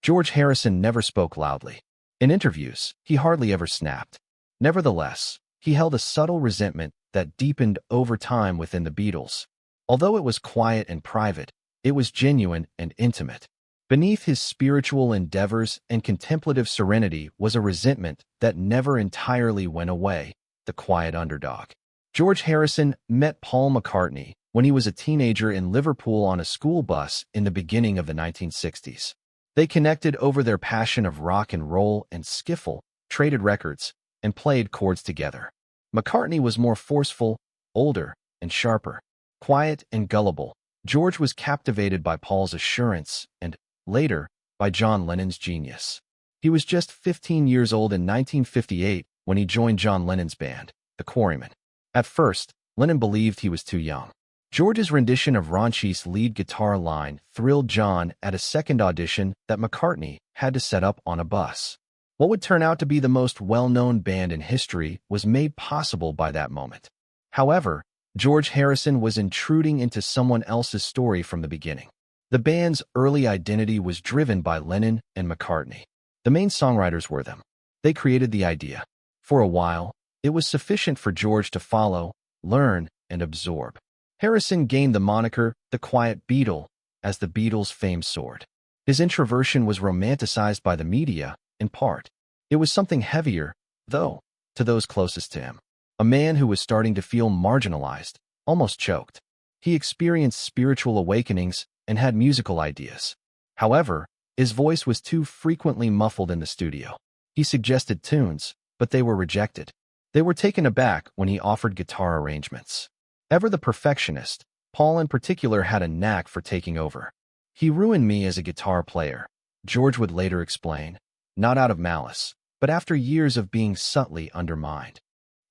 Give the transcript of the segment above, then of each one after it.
George Harrison never spoke loudly. In interviews, he hardly ever snapped. Nevertheless, he held a subtle resentment that deepened over time within the Beatles. Although it was quiet and private, it was genuine and intimate. Beneath his spiritual endeavors and contemplative serenity was a resentment that never entirely went away, the quiet underdog. George Harrison met Paul McCartney when he was a teenager in Liverpool on a school bus in the beginning of the 1960s. They connected over their passion of rock and roll and skiffle, traded records, and played chords together. McCartney was more forceful, older, and sharper. Quiet and gullible, George was captivated by Paul's assurance and, later, by John Lennon's genius. He was just 15 years old in 1958 when he joined John Lennon's band, the Quarrymen. At first, Lennon believed he was too young. George's rendition of Ronchi's lead guitar line thrilled John at a second audition that McCartney had to set up on a bus. What would turn out to be the most well-known band in history was made possible by that moment. However, George Harrison was intruding into someone else's story from the beginning. The band's early identity was driven by Lennon and McCartney. The main songwriters were them. They created the idea. For a while, it was sufficient for George to follow, learn, and absorb. Harrison gained the moniker the Quiet Beatle as the Beatles' fame soared. His introversion was romanticized by the media, in part. It was something heavier, though, to those closest to him. A man who was starting to feel marginalized, almost choked. He experienced spiritual awakenings and had musical ideas. However, his voice was too frequently muffled in the studio. He suggested tunes, but they were rejected. They were taken aback when he offered guitar arrangements. Ever the perfectionist, Paul in particular had a knack for taking over. He ruined me as a guitar player, George would later explain, not out of malice, but after years of being subtly undermined.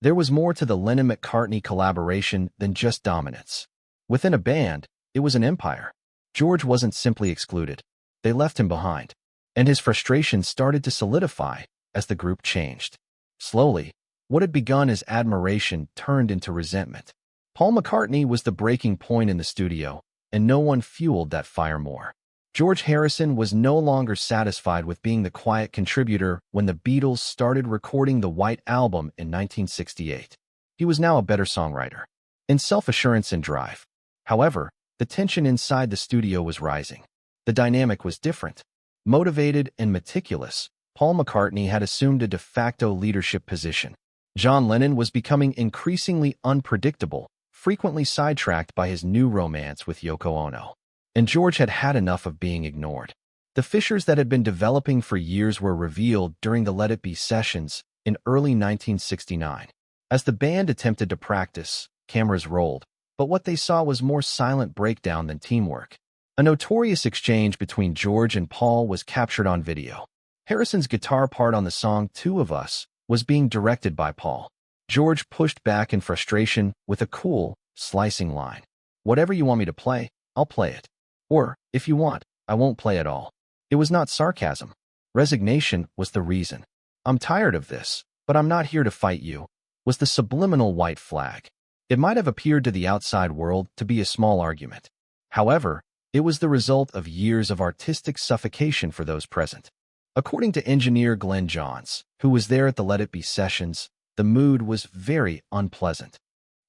There was more to the Lennon-McCartney collaboration than just dominance. Within a band, it was an empire. George wasn't simply excluded. They left him behind. And his frustration started to solidify as the group changed. Slowly, what had begun as admiration turned into resentment. Paul McCartney was the breaking point in the studio, and no one fueled that fire more. George Harrison was no longer satisfied with being the quiet contributor when the Beatles started recording the White Album in 1968. He was now a better songwriter, in self-assurance and drive. However, the tension inside the studio was rising. The dynamic was different. Motivated and meticulous, Paul McCartney had assumed a de facto leadership position. John Lennon was becoming increasingly unpredictable, frequently sidetracked by his new romance with Yoko Ono. And George had had enough of being ignored. The fissures that had been developing for years were revealed during the Let It Be sessions in early 1969. As the band attempted to practice, cameras rolled, but what they saw was more silent breakdown than teamwork. A notorious exchange between George and Paul was captured on video. Harrison's guitar part on the song Two of Us was being directed by Paul. George pushed back in frustration with a cool, slicing line. "Whatever you want me to play, I'll play it. Or, if you want, I won't play at all." It was not sarcasm. Resignation was the reason. "I'm tired of this, but I'm not here to fight you," was the subliminal white flag. It might have appeared to the outside world to be a small argument. However, it was the result of years of artistic suffocation for those present. According to engineer Glenn Johns, who was there at the Let It Be sessions, the mood was very unpleasant.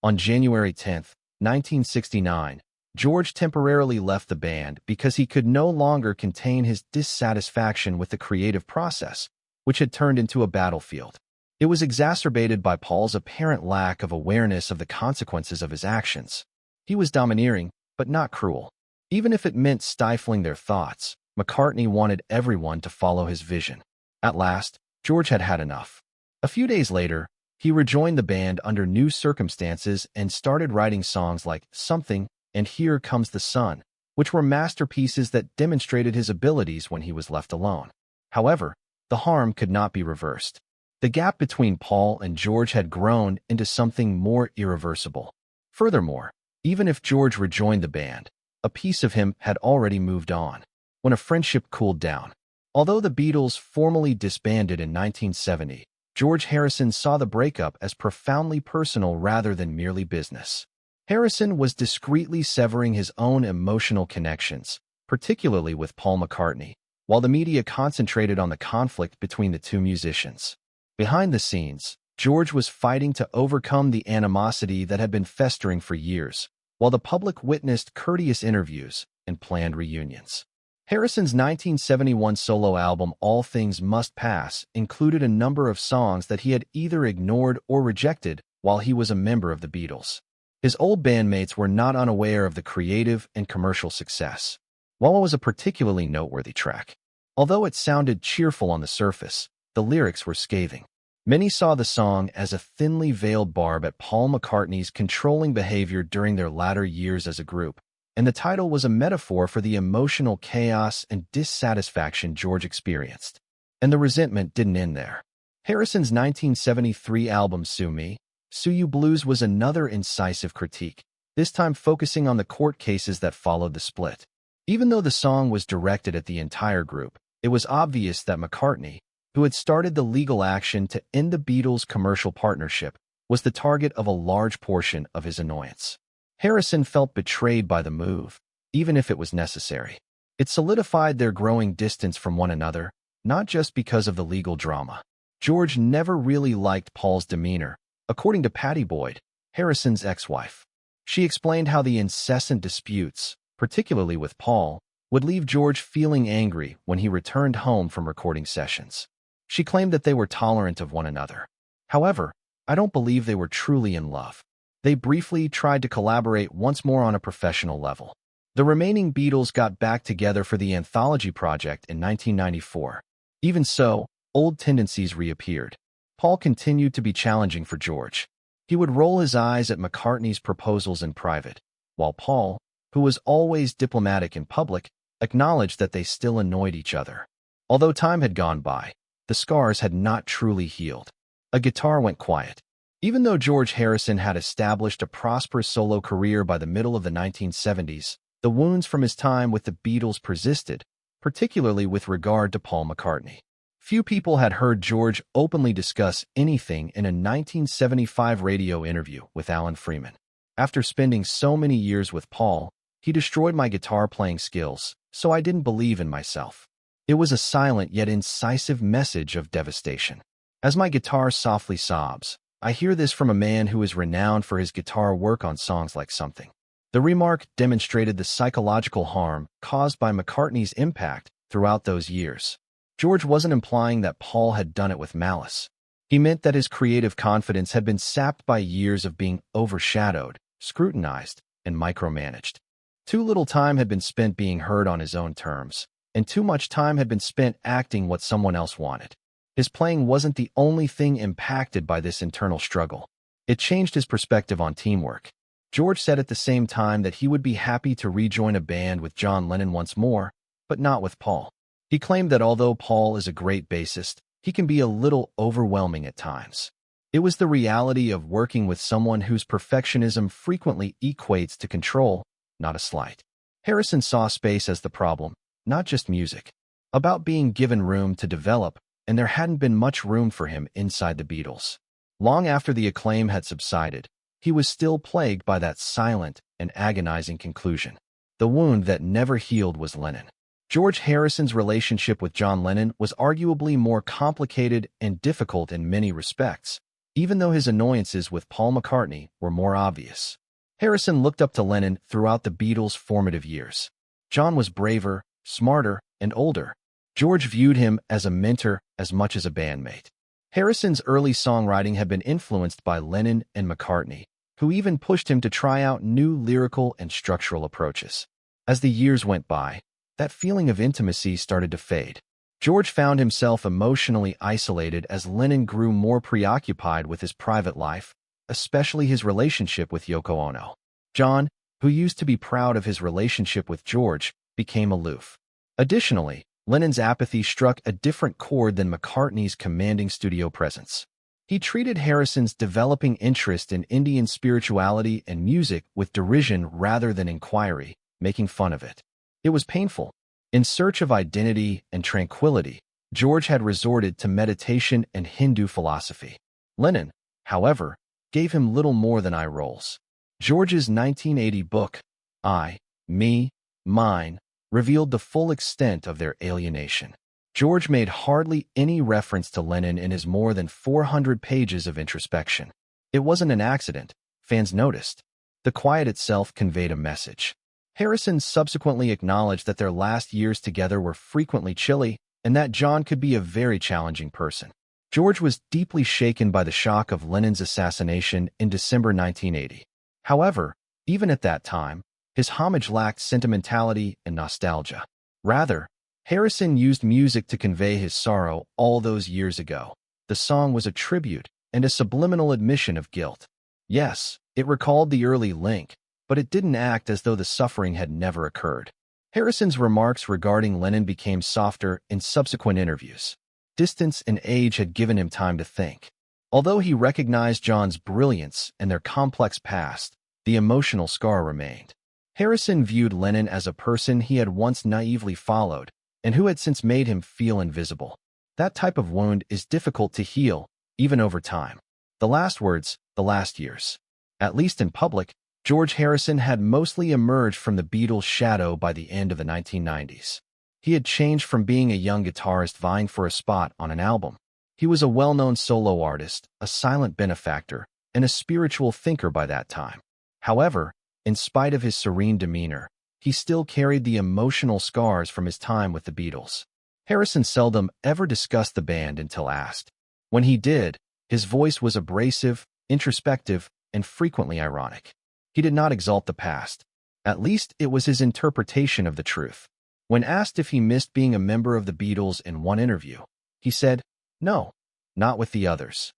On January 10, 1969, George temporarily left the band because he could no longer contain his dissatisfaction with the creative process, which had turned into a battlefield. It was exacerbated by Paul's apparent lack of awareness of the consequences of his actions. He was domineering, but not cruel. Even if it meant stifling their thoughts, McCartney wanted everyone to follow his vision. At last, George had had enough. A few days later, he rejoined the band under new circumstances and started writing songs like Something and Here Comes the Sun, which were masterpieces that demonstrated his abilities when he was left alone. However, the harm could not be reversed. The gap between Paul and George had grown into something more irreversible. Furthermore, even if George rejoined the band, a piece of him had already moved on. When a friendship cooled down. Although the Beatles formally disbanded in 1970, George Harrison saw the breakup as profoundly personal rather than merely business. Harrison was discreetly severing his own emotional connections, particularly with Paul McCartney, while the media concentrated on the conflict between the two musicians. Behind the scenes, George was fighting to overcome the animosity that had been festering for years, while the public witnessed courteous interviews and planned reunions. Harrison's 1971 solo album All Things Must Pass included a number of songs that he had either ignored or rejected while he was a member of the Beatles. His old bandmates were not unaware of the creative and commercial success. While it was a particularly noteworthy track, although it sounded cheerful on the surface, the lyrics were scathing. Many saw the song as a thinly veiled barb at Paul McCartney's controlling behavior during their latter years as a group, and the title was a metaphor for the emotional chaos and dissatisfaction George experienced. And the resentment didn't end there. Harrison's 1973 album Sue Me, Sue You Blues was another incisive critique, this time focusing on the court cases that followed the split. Even though the song was directed at the entire group, it was obvious that McCartney, who had started the legal action to end the Beatles' commercial partnership, was the target of a large portion of his annoyance. Harrison felt betrayed by the move, even if it was necessary. It solidified their growing distance from one another, not just because of the legal drama. George never really liked Paul's demeanor, according to Patty Boyd, Harrison's ex-wife. She explained how the incessant disputes, particularly with Paul, would leave George feeling angry when he returned home from recording sessions. She claimed that they were tolerant of one another. However, I don't believe they were truly in love. They briefly tried to collaborate once more on a professional level. The remaining Beatles got back together for the Anthology project in 1994. Even so, old tendencies reappeared. Paul continued to be challenging for George. He would roll his eyes at McCartney's proposals in private, while Paul, who was always diplomatic in public, acknowledged that they still annoyed each other. Although time had gone by, the scars had not truly healed. A guitar went quiet. Even though George Harrison had established a prosperous solo career by the middle of the 1970s, the wounds from his time with the Beatles persisted, particularly with regard to Paul McCartney. Few people had heard George openly discuss anything in a 1975 radio interview with Alan Freeman. After spending so many years with Paul, he destroyed my guitar playing skills, so I didn't believe in myself. It was a silent yet incisive message of devastation. As my guitar softly sobs, I hear this from a man who is renowned for his guitar work on songs like Something. The remark demonstrated the psychological harm caused by McCartney's impact throughout those years. George wasn't implying that Paul had done it with malice. He meant that his creative confidence had been sapped by years of being overshadowed, scrutinized, and micromanaged. Too little time had been spent being heard on his own terms, and too much time had been spent acting what someone else wanted. His playing wasn't the only thing impacted by this internal struggle. It changed his perspective on teamwork. George said at the same time that he would be happy to rejoin a band with John Lennon once more, but not with Paul. He claimed that although Paul is a great bassist, he can be a little overwhelming at times. It was the reality of working with someone whose perfectionism frequently equates to control, not a slight. Harrison saw space as the problem, not just music. About being given room to develop, and there hadn't been much room for him inside the Beatles. Long after the acclaim had subsided, he was still plagued by that silent and agonizing conclusion. The wound that never healed was Lennon. George Harrison's relationship with John Lennon was arguably more complicated and difficult in many respects, even though his annoyances with Paul McCartney were more obvious. Harrison looked up to Lennon throughout the Beatles' formative years. John was braver, smarter, and older. George viewed him as a mentor as much as a bandmate. Harrison's early songwriting had been influenced by Lennon and McCartney, who even pushed him to try out new lyrical and structural approaches. As the years went by, that feeling of intimacy started to fade. George found himself emotionally isolated as Lennon grew more preoccupied with his private life, especially his relationship with Yoko Ono. John, who used to be proud of his relationship with George, became aloof. Additionally, Lennon's apathy struck a different chord than McCartney's commanding studio presence. He treated Harrison's developing interest in Indian spirituality and music with derision rather than inquiry, making fun of it. It was painful. In search of identity and tranquility, George had resorted to meditation and Hindu philosophy. Lennon, however, gave him little more than eye rolls. George's 1980 book, I, Me, Mine, revealed the full extent of their alienation. George made hardly any reference to Lennon in his more than 400 pages of introspection. It wasn't an accident, fans noticed. The quiet itself conveyed a message. Harisson subsequently acknowledged that their last years together were frequently chilly and that John could be a very challenging person. George was deeply shaken by the shock of Lennon's assassination in December 1980. However, even at that time, his homage lacked sentimentality and nostalgia. Rather, Harisson used music to convey his sorrow all those years ago. The song was a tribute and a subliminal admission of guilt. Yes, it recalled the early link, but it didn't act as though the suffering had never occurred. Harrison's remarks regarding Lennon became softer in subsequent interviews. Distance and age had given him time to think. Although he recognized John's brilliance and their complex past, the emotional scar remained. Harisson viewed Lennon as a person he had once naively followed and who had since made him feel invisible. That type of wound is difficult to heal, even over time. The last words, the last years. At least in public, George Harisson had mostly emerged from the Beatles' shadow by the end of the 1990s. He had changed from being a young guitarist vying for a spot on an album. He was a well-known solo artist, a silent benefactor, and a spiritual thinker by that time. However, in spite of his serene demeanor, he still carried the emotional scars from his time with the Beatles. Harisson seldom ever discussed the band until asked. When he did, his voice was abrasive, introspective, and frequently ironic. He did not exalt the past. At least it was his interpretation of the truth. When asked if he missed being a member of the Beatles in one interview, he said, "No, not with the others."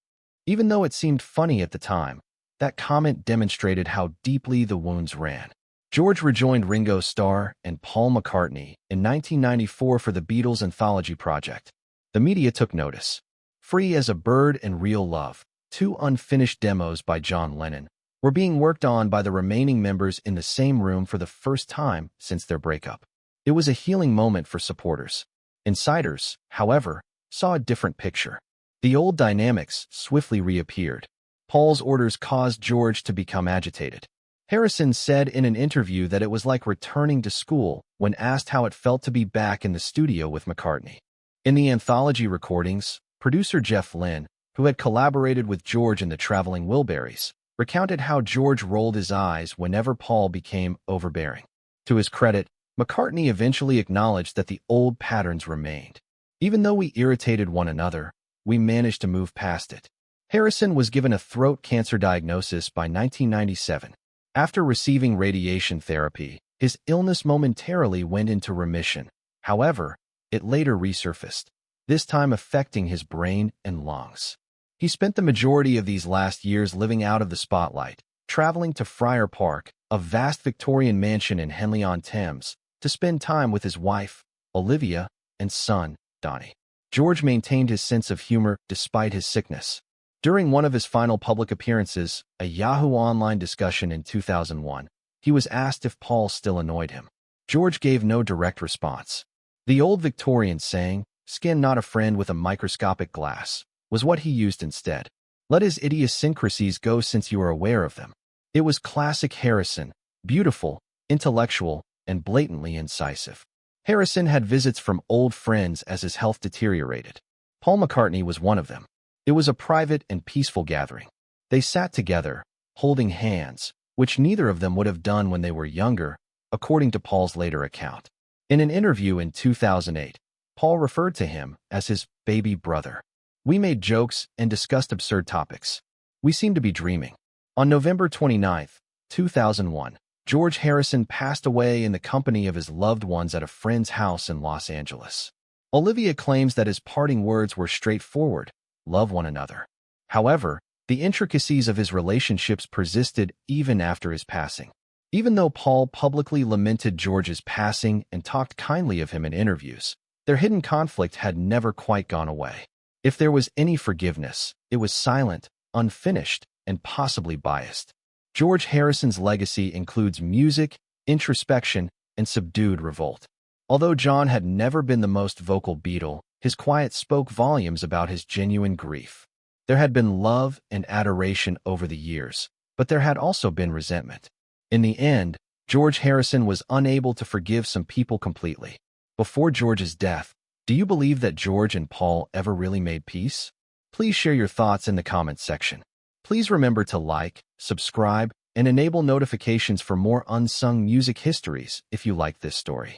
Even though it seemed funny at the time, that comment demonstrated how deeply the wounds ran. George rejoined Ringo Starr and Paul McCartney in 1994 for the Beatles anthology project. The media took notice. Free as a Bird and Real Love, two unfinished demos by John Lennon, were being worked on by the remaining members in the same room for the first time since their breakup. It was a healing moment for supporters. Insiders, however, saw a different picture. The old dynamics swiftly reappeared. Paul's orders caused George to become agitated. Harisson said in an interview that it was like returning to school when asked how it felt to be back in the studio with McCartney. In the anthology recordings, producer Jeff Lynne, who had collaborated with George in the Traveling Wilburys, recounted how George rolled his eyes whenever Paul became overbearing. To his credit, McCartney eventually acknowledged that the old patterns remained. Even though we irritated one another, we managed to move past it. Harisson was given a throat cancer diagnosis by 1997. After receiving radiation therapy, his illness momentarily went into remission. However, it later resurfaced, this time affecting his brain and lungs. He spent the majority of these last years living out of the spotlight, traveling to Friar Park, a vast Victorian mansion in Henley-on-Thames, to spend time with his wife, Olivia, and son, Donnie. George maintained his sense of humor despite his sickness. During one of his final public appearances, a Yahoo Online discussion in 2001, he was asked if Paul still annoyed him. George gave no direct response. The old Victorian saying, "Skin not a friend with a microscopic glass," was what he used instead. Let his idiosyncrasies go since you are aware of them. It was classic Harisson, beautiful, intellectual, and blatantly incisive. Harisson had visits from old friends as his health deteriorated. Paul McCartney was one of them. It was a private and peaceful gathering. They sat together, holding hands, which neither of them would have done when they were younger, according to Paul's later account. In an interview in 2008, Paul referred to him as his baby brother. "We made jokes and discussed absurd topics. We seemed to be dreaming." On November 29, 2001, George Harisson passed away in the company of his loved ones at a friend's house in Los Angeles. Olivia claims that his parting words were straightforward: love one another. However, the intricacies of his relationships persisted even after his passing. Even though Paul publicly lamented George's passing and talked kindly of him in interviews, their hidden conflict had never quite gone away. If there was any forgiveness, it was silent, unfinished, and possibly biased. George Harrison's legacy includes music, introspection, and subdued revolt. Although John had never been the most vocal Beatle, his quiet spoke volumes about his genuine grief. There had been love and adoration over the years, but there had also been resentment. In the end, George Harrison was unable to forgive some people completely. Before George's death, do you believe that George and Paul ever really made peace? Please share your thoughts in the comments section. Please remember to like, subscribe, and enable notifications for more unsung music histories if you like this story.